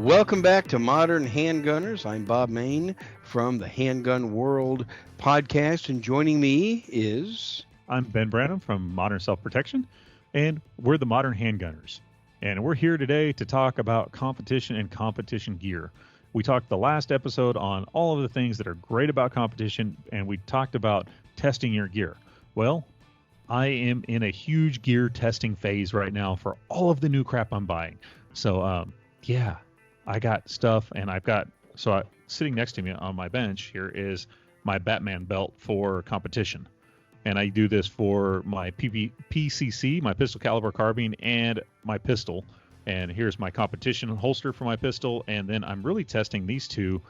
Welcome back to Modern Handgunners. I'm Bob Mayne from the Handgun World podcast, and joining me is... I'm Ben Branam from Modern Self-Protection, and we're the Modern Handgunners. And we're here today to talk about competition and competition gear. We talked the last episode on all of the things that are great about competition, and we talked about testing your gear. Well, I am in a huge gear testing phase right now for all of the new crap I'm buying. So, yeah, I got stuff, and sitting next to me on my bench here is my Batman belt for competition. And I do this for my PCC, my pistol caliber carbine, and my pistol. And here's my competition holster for my pistol. And then I'm really testing these two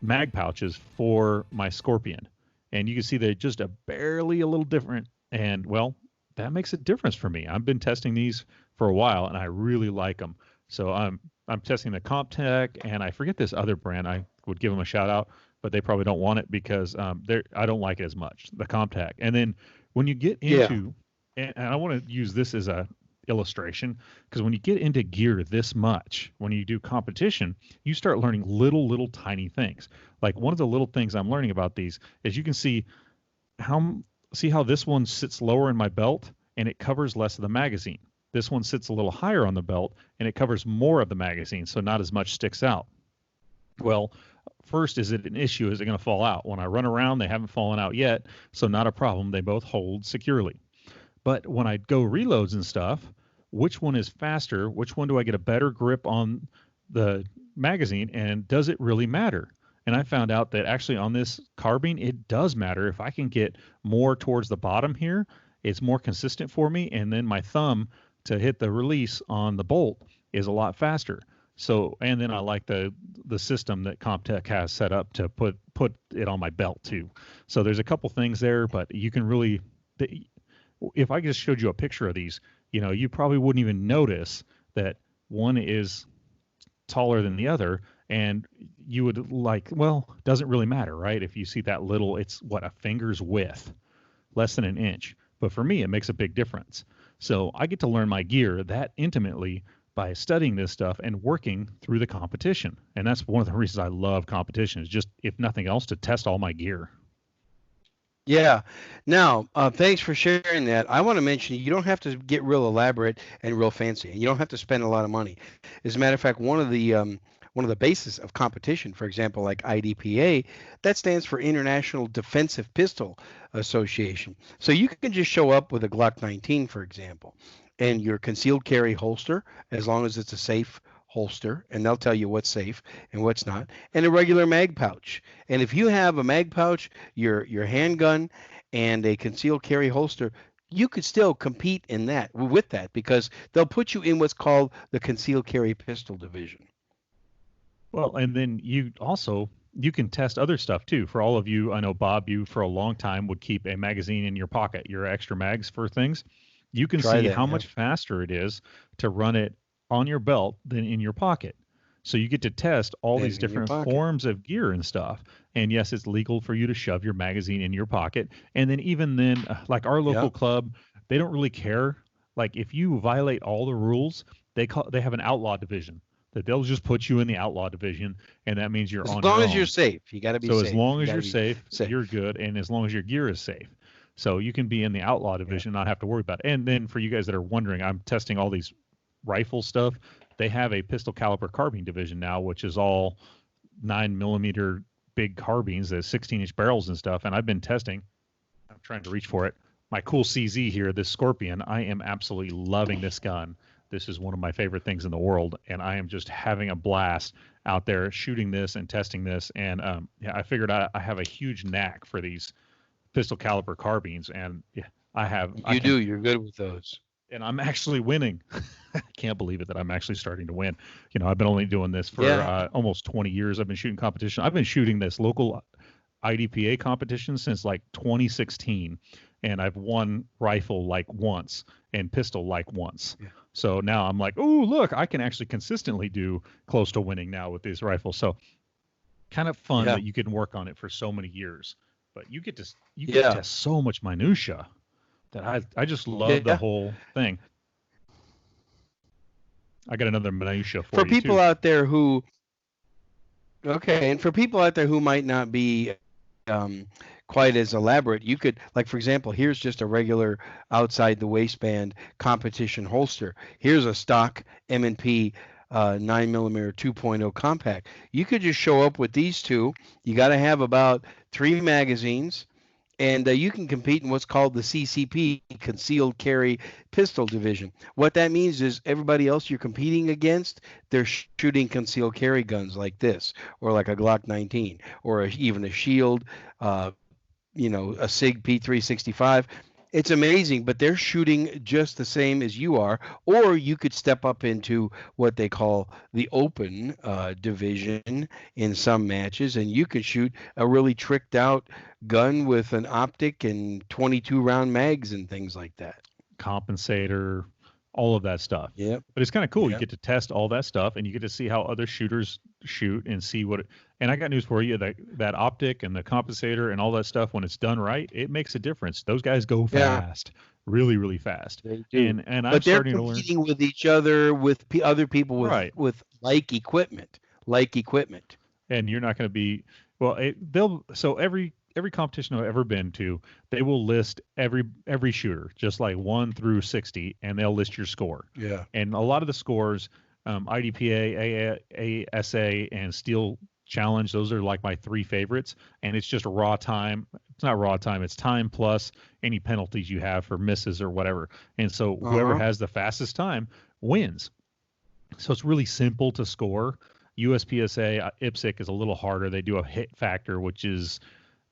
mag pouches for my Scorpion. And you can see they're just barely a little different. And, well, that makes a difference for me. I've been testing these for a while, and I really like them. So I'm testing the CompTech, and I forget this other brand. I would give them a shout out, but they probably don't want it because I don't like it as much, the CompTech. And then when you get into, and I want to use this as a illustration, because when you get into gear this much, when you do competition, you start learning little tiny things. Like one of the little things I'm learning about these is you can see how this one sits lower in my belt and it covers less of the magazine. This one sits a little higher on the belt and it covers more of the magazine, so not as much sticks out. Well, first, is it an issue? Is it going to fall out? When I run around, they haven't fallen out yet, so not a problem. They both hold securely. But when I go reloads and stuff, which one is faster? Which one do I get a better grip on the magazine? And does it really matter? And I found out that actually on this carbine, it does matter. If I can get more towards the bottom here, it's more consistent for me. And then my thumb to hit the release on the bolt is a lot faster. So, and then I like the system that CompTech has set up to put it on my belt too. So there's a couple things there, but you can really, if I just showed you a picture of these, you probably wouldn't even notice that one is taller than the other, and you would doesn't really matter, right? If you see that little, it's a finger's width, less than an inch. But for me, it makes a big difference. So I get to learn my gear that intimately by studying this stuff and working through the competition. And that's one of the reasons I love competition, is just, if nothing else, to test all my gear. Yeah. Now, thanks for sharing that. I want to mention you don't have to get real elaborate and real fancy. You don't have to spend a lot of money. As a matter of fact, one of the bases of competition, for example, like IDPA, that stands for International Defensive Pistol Association. So you can just show up with a Glock 19, for example, and your concealed carry holster, as long as it's a safe holster, and they'll tell you what's safe and what's not, and a regular mag pouch. And if you have a mag pouch, your handgun, and a concealed carry holster, you could still compete with that because they'll put you in what's called the concealed carry pistol division. Well, and then you can test other stuff too. For all of you, I know, Bob, you for a long time would keep a magazine in your pocket, your extra mags for things. You can see how much faster it is to run it on your belt than in your pocket. So you get to test all these different forms of gear and stuff. And yes, it's legal for you to shove your magazine in your pocket. And then like our local club, they don't really care. Like if you violate all the rules, they have an outlaw division that they'll just put you in the outlaw division, and that means you're on your own. As long as you're safe, you got to be safe. So as long as you're safe, you're good, and as long as your gear is safe. So you can be in the outlaw division, not have to worry about it. And then for you guys that are wondering, I'm testing all these rifle stuff. They have a pistol caliber carbine division now, which is all 9mm big carbines, the 16-inch barrels and stuff. And I've been testing. I'm trying to reach for it. My cool CZ here, this Scorpion, I am absolutely loving this gun. This is one of my favorite things in the world, and I am just having a blast out there shooting this and testing this. And I figured I have a huge knack for these pistol caliber carbines, and you're good with those. And I'm actually winning. I can't believe it that I'm actually starting to win. I've been only doing this for almost 20 years. I've been shooting competition. I've been shooting this local IDPA competition since like 2016, and I've won rifle like once and pistol like once. Yeah. So now I'm like, oh, look, I can actually consistently do close to winning now with these rifles. So kind of fun that you can work on it for so many years. But you get to test so much minutia that I just love the whole thing. I got another minutia For for you people too. out there who Okay, and for people out there who might not be quite as elaborate, you could, like, for example, here's just a regular outside the waistband competition holster. Here's a stock M&P 9 millimeter 2.0 compact. You could just show up with these two. You got to have about three magazines, and you can compete in what's called the CCP, Concealed Carry Pistol Division. What that means is everybody else you're competing against, they're shooting concealed carry guns like this, or like a Glock 19, or even a Shield, a Sig P365. It's amazing, but they're shooting just the same as you are. Or you could step up into what they call the open division in some matches, and you can shoot a really tricked out gun with an optic and 22 round mags and things like that. Compensator, all of that stuff. Yep. But it's kind of cool. You Yep. get to test all that stuff, and you get to see how other shooters shoot and see what. And I got news for you: that optic and the compensator and all that stuff, when it's done right, it makes a difference. Those guys go Yeah, fast, really, really fast. they do. And I'm But they're starting to learn. competing with each other, with other people Right. with like equipment, like equipment. And you're not going to be well. They'll so every competition I've ever been to, they will list every shooter, just like 1 through 60, and they'll list your score. Yeah. And a lot of the scores, IDPA, ASA, and Steel Challenge, those are like my three favorites. And it's just raw time. It's not raw time. It's time plus any penalties you have for misses or whatever. And so whoever Uh-huh. has the fastest time wins. So it's really simple to score. USPSA, IPSC is a little harder. They do a hit factor, which is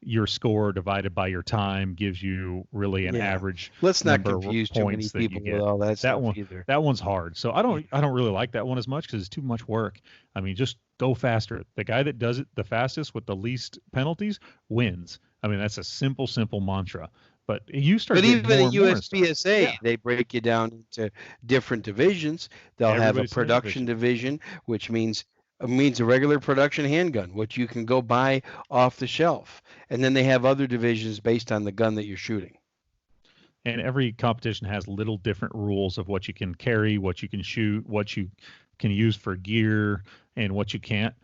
your score divided by your time gives you really an Yeah. average Let's not number of confuse too many points that you people with get. all that That stuff one either. that one's hard. So I don't really like that one as much because it's too much work. I mean, just go faster. The guy that does it the fastest with the least penalties wins. I mean, that's a simple mantra. But you start But getting even more at and more and stuff. Yeah, USPSA, they break you down into different divisions. They'll have a everybody's in a production division. division, which means a regular production handgun, which you can go buy off the shelf. And then they have other divisions based on the gun that you're shooting. And every competition has little different rules of what you can carry, what you can shoot, what you can use for gear, and what you can't.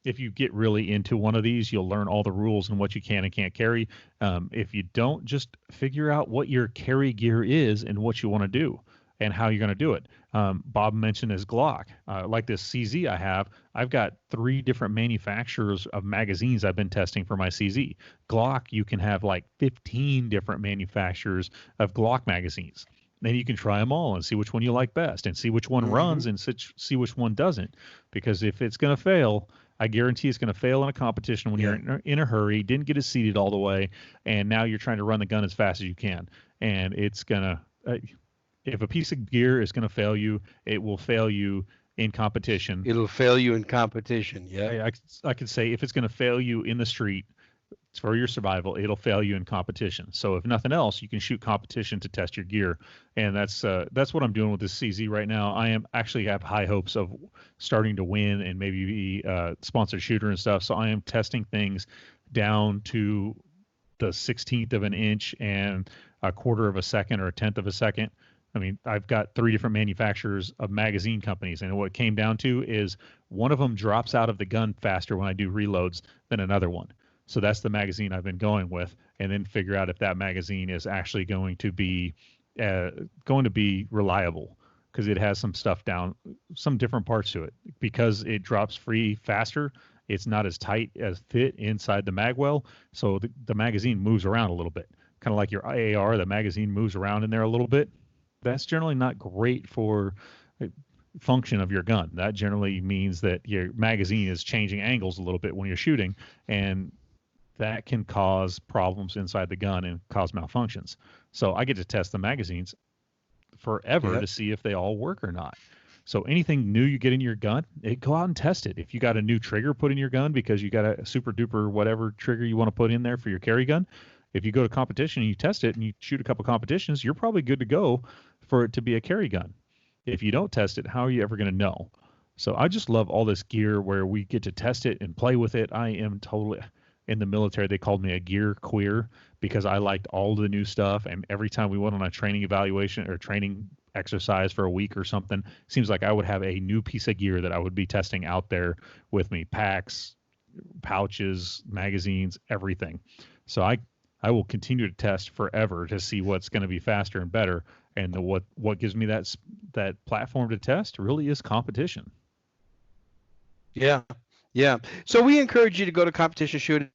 If you get really into one of these, you'll learn all the rules and what you can and can't carry. If you don't, just figure out what your carry gear is and what you want to do and how you're going to do it. Bob mentioned his Glock. Like this CZ I have, I've got 3 different manufacturers of magazines I've been testing for my CZ. Glock, you can have like 15 different manufacturers of Glock magazines. Then you can try them all and see which one you like best and see which one Hmm. runs and see which one doesn't. Because if it's going to fail, I guarantee it's going to fail in a competition when you're Yeah. in a hurry, didn't get it seated all the way, and now you're trying to run the gun as fast as you can. And it's going to, if a piece of gear is going to fail you, it will fail you in competition. It'll fail you in competition. Yep. I could say if it's going to fail you in the street for your survival, it'll fail you in competition. So if nothing else, you can shoot competition to test your gear, and that's what I'm doing with this CZ right now. I am actually have high hopes of starting to win and maybe be sponsored shooter and stuff. So I am testing things down to the 16th of an inch and a quarter of a second or a tenth of a second. I mean, I've got 3 different manufacturers of magazine companies, and what it came down to is one of them drops out of the gun faster when I do reloads than another one. So that's the magazine I've been going with, and then figure out if that magazine is actually uh, going to be reliable because it has some stuff down, some different parts to it. Because it drops free faster, it's not as tight as fit inside the magwell, so the magazine moves around a little bit, kind of like your AAR. The magazine moves around in there a little bit. That's generally not great for function of your gun. That generally means that your magazine is changing angles a little bit when you're shooting, and that can cause problems inside the gun and cause malfunctions. So I get to test the magazines forever Yep. to see if they all work or not. So anything new you get in your gun, go out and test it. If you got a new trigger put in your gun because you got a super duper whatever trigger you want to put in there for your carry gun, if you go to competition and you test it and you shoot a couple competitions, you're probably good to go for it to be a carry gun. If you don't test it, how are you ever going to know? So I just love all this gear where we get to test it and play with it. I am totally in the military. They called me a gear queer because I liked all the new stuff. And every time we went on a training evaluation or training exercise for a week or something, seems like I would have a new piece of gear that I would be testing out there with me, packs, pouches, magazines, everything. So I will continue to test forever to see what's going to be faster and better. And what gives me that platform to test really is competition. Yeah, yeah. So we encourage you to go to competition shooting.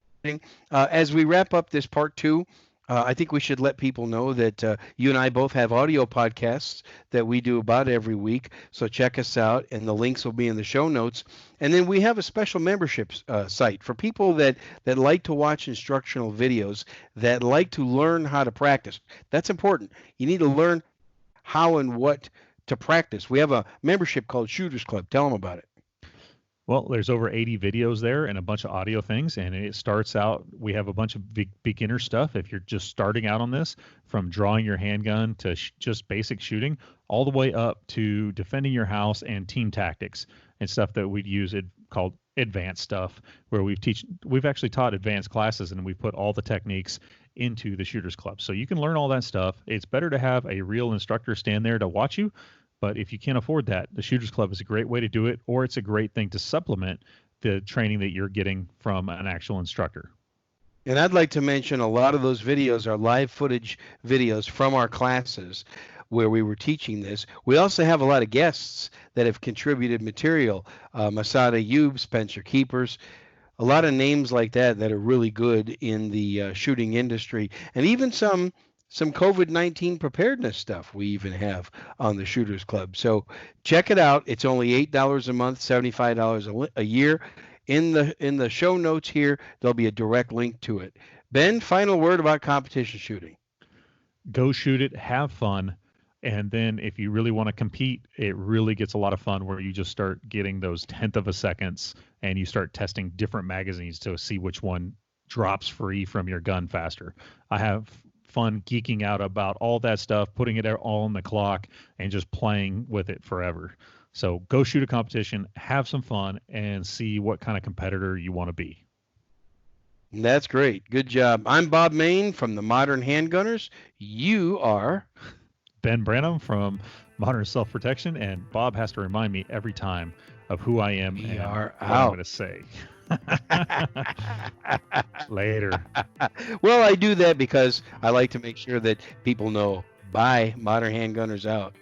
As we wrap up this part two, I think we should let people know that you and I both have audio podcasts that we do about every week. So check us out, and the links will be in the show notes. And then we have a special membership site for people that like to watch instructional videos, that like to learn how to practice. That's important. You need to learn how and what to practice. We have a membership called Shooters Club. Tell them about it. Well, there's over 80 videos there and a bunch of audio things. And it starts out, we have a bunch of beginner stuff. If you're just starting out on this, from drawing your handgun to just basic shooting, all the way up to defending your house and team tactics and stuff that we'd use called advanced stuff, where we've actually taught advanced classes and we put all the techniques into the Shooters Club. So you can learn all that stuff. It's better to have a real instructor stand there to watch you. But if you can't afford that, the Shooters Club is a great way to do it, or it's a great thing to supplement the training that you're getting from an actual instructor. And I'd like to mention a lot of those videos are live footage videos from our classes where we were teaching this. We also have a lot of guests that have contributed material. Masada Ayub, Spencer Keepers, a lot of names like that are really good in the shooting industry, and even some COVID-19 preparedness stuff we even have on the Shooters Club. So check it out. It's only $8 a month, $75 a year. In the show notes here, there'll be a direct link to it. Ben, final word about competition shooting. Go shoot it, have fun, and then if you really want to compete, it really gets a lot of fun where you just start getting those tenth of a seconds and you start testing different magazines to see which one drops free from your gun faster. I have fun geeking out about all that stuff, putting it all on the clock and just playing with it forever. So go shoot a competition, have some fun, and see what kind of competitor you want to be. That's great. Good job. I'm Bob Mayne from the Modern Handgunners. You are Ben Branam from Modern Self-Protection, and Bob has to remind me every time of who I am and what I'm going to say. Later. Well, I do that because I like to make sure that people know. Bye, Modern Handgunners out.